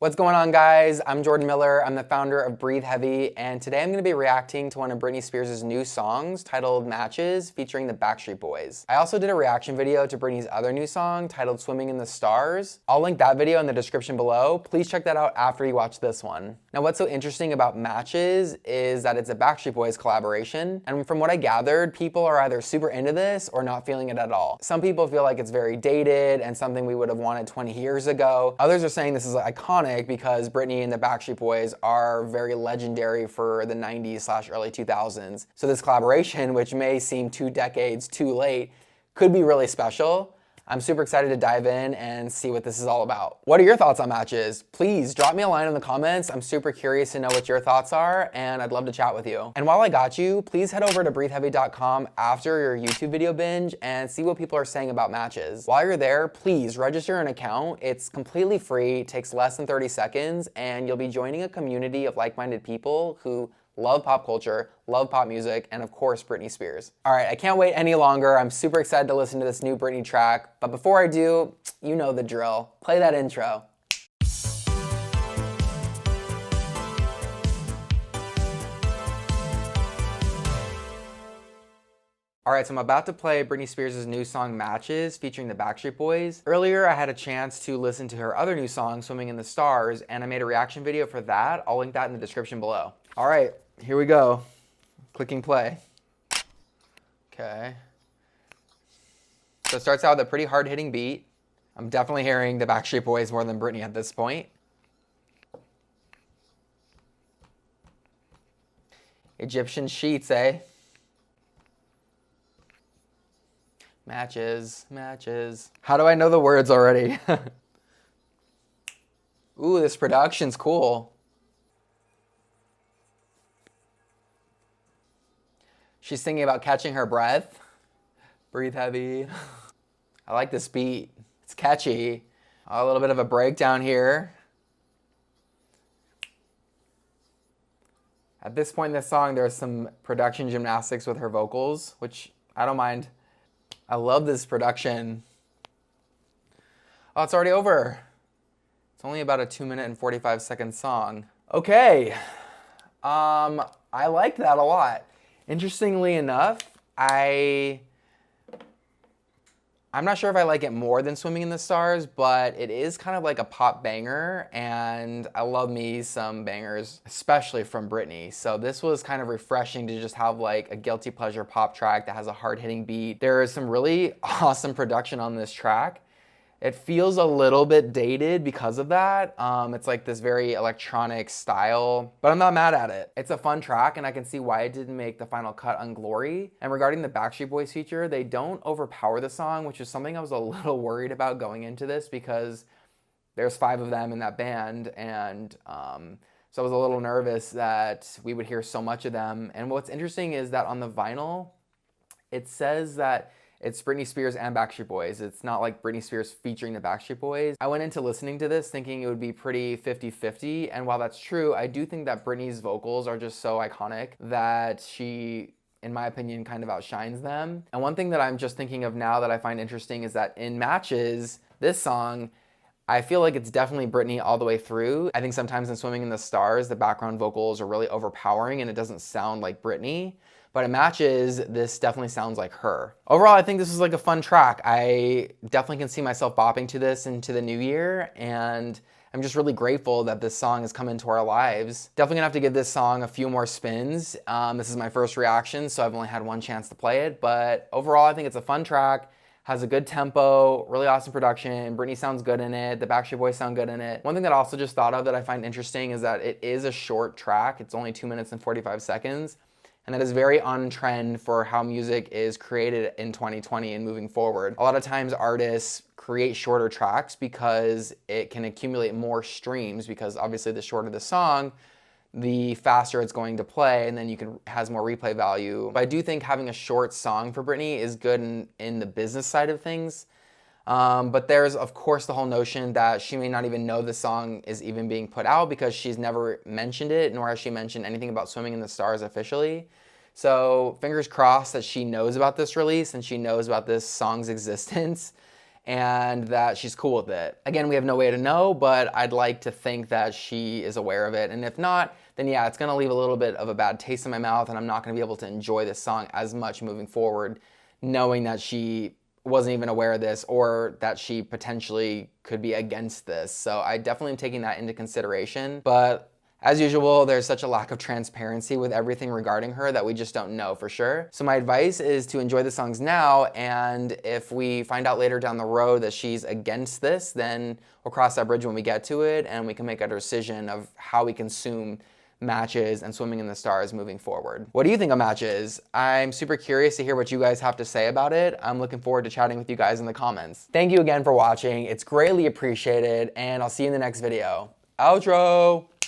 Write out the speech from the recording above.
What's going on, guys? I'm Jordan Miller. I'm the founder of Breathe Heavy, and today I'm going to be reacting to one of Britney Spears' new songs titled Matches, featuring the Backstreet Boys. I also did a reaction video to Britney's other new song titled Swimming in the Stars. I'll link that video in the description below. Please check that out after you watch this one. Now, what's so interesting about Matches is that it's a Backstreet Boys collaboration, and from what I gathered, people are either super into this or not feeling it at all. Some people feel like it's very dated and something we would have wanted 20 years ago. Others are saying this is iconic because Britney and the Backstreet Boys are very legendary for the 90s/early 2000s. So this collaboration, which may seem 2 decades too late, could be really special. I'm super excited to dive in and see what this is all about. What are your thoughts on Matches? Please drop me a line in the comments. I'm super curious to know what your thoughts are, and I'd love to chat with you. And while I got you, please head over to breatheheavy.com after your YouTube video binge and see what people are saying about Matches. While you're there, please register an account. It's completely free, takes less than 30 seconds, and you'll be joining a community of like-minded people who love pop culture, love pop music, and of course, Britney Spears. All right, I can't wait any longer. I'm super excited to listen to this new Britney track. But before I do, you know the drill. Play that intro. All right, so I'm about to play Britney Spears' new song, Matches, featuring the Backstreet Boys. Earlier, I had a chance to listen to her other new song, Swimming in the Stars, and I made a reaction video for that. I'll link that in the description below. All right, here we go. Clicking play. Okay. So it starts out with a pretty hard-hitting beat. I'm definitely hearing the Backstreet Boys more than Britney at this point. Egyptian sheets, eh? Matches, matches. How do I know the words already? Ooh, this production's cool. She's thinking about catching her breath. Breathe heavy. I like this beat. It's catchy. A little bit of a breakdown here. At this point in the song, there's some production gymnastics with her vocals, which I don't mind. I love this production. Oh, it's already over. It's only about a 2-minute and 45-second song. Okay. I liked that a lot. Interestingly enough, I'm not sure if I like it more than Swimming in the Stars, but it is kind of like a pop banger, and I love me some bangers, especially from Britney. So this was kind of refreshing to just have like a guilty pleasure pop track that has a hard-hitting beat. There is some really awesome production on this track. It feels a little bit dated because of that. It's like this very electronic style, but I'm not mad at it. It's a fun track, and I can see why it didn't make the final cut on Glory. And regarding the Backstreet Boys feature, they don't overpower the song, which is something I was a little worried about going into this because there's 5 of them in that band, and so I was a little nervous that we would hear so much of them. And what's interesting is that on the vinyl, it says that it's Britney Spears and Backstreet Boys. It's not like Britney Spears featuring the Backstreet Boys. I went into listening to this thinking it would be pretty 50-50, and while that's true, I do think that Britney's vocals are just so iconic that she, in my opinion, kind of outshines them. And one thing that I'm just thinking of now that I find interesting is that in Matches, this song, I feel like it's definitely Britney all the way through. I think sometimes in Swimming in the Stars, the background vocals are really overpowering and it doesn't sound like Britney. But in Matches, this definitely sounds like her. Overall, I think this is like a fun track. I definitely can see myself bopping to this into the new year, and I'm just really grateful that this song has come into our lives. Definitely gonna have to give this song a few more spins. This is my first reaction, so I've only had one chance to play it, but overall, I think it's a fun track. Has a good tempo, really awesome production. Britney sounds good in it. The Backstreet Boys sound good in it. One thing that I also just thought of that I find interesting is that it is a short track. It's only 2 minutes and 45 seconds. And that is very on trend for how music is created in 2020 and moving forward. A lot of times artists create shorter tracks because it can accumulate more streams, because obviously the shorter the song, the faster it's going to play, and then has more replay value. But I do think having a short song for Britney is good in the business side of things. But there's, of course, the whole notion that she may not even know the song is even being put out because she's never mentioned it, nor has she mentioned anything about Swimming in the Stars officially. So fingers crossed that she knows about this release and she knows about this song's existence. and that she's cool with it. Again, we have no way to know, but I'd like to think that she is aware of it. And if not, then yeah, it's gonna leave a little bit of a bad taste in my mouth, and I'm not gonna be able to enjoy this song as much moving forward, knowing that she wasn't even aware of this or that she potentially could be against this. So I definitely am taking that into consideration. But as usual, there's such a lack of transparency with everything regarding her that we just don't know for sure. So my advice is to enjoy the songs now, and if we find out later down the road that she's against this, then we'll cross that bridge when we get to it, and we can make a decision of how we consume matches and Swimming in the Stars moving forward. What do you think of matches? I'm super curious to hear what you guys have to say about it. I'm looking forward to chatting with you guys in the comments. Thank you again for watching. It's greatly appreciated, and I'll see you in the next video. Outro!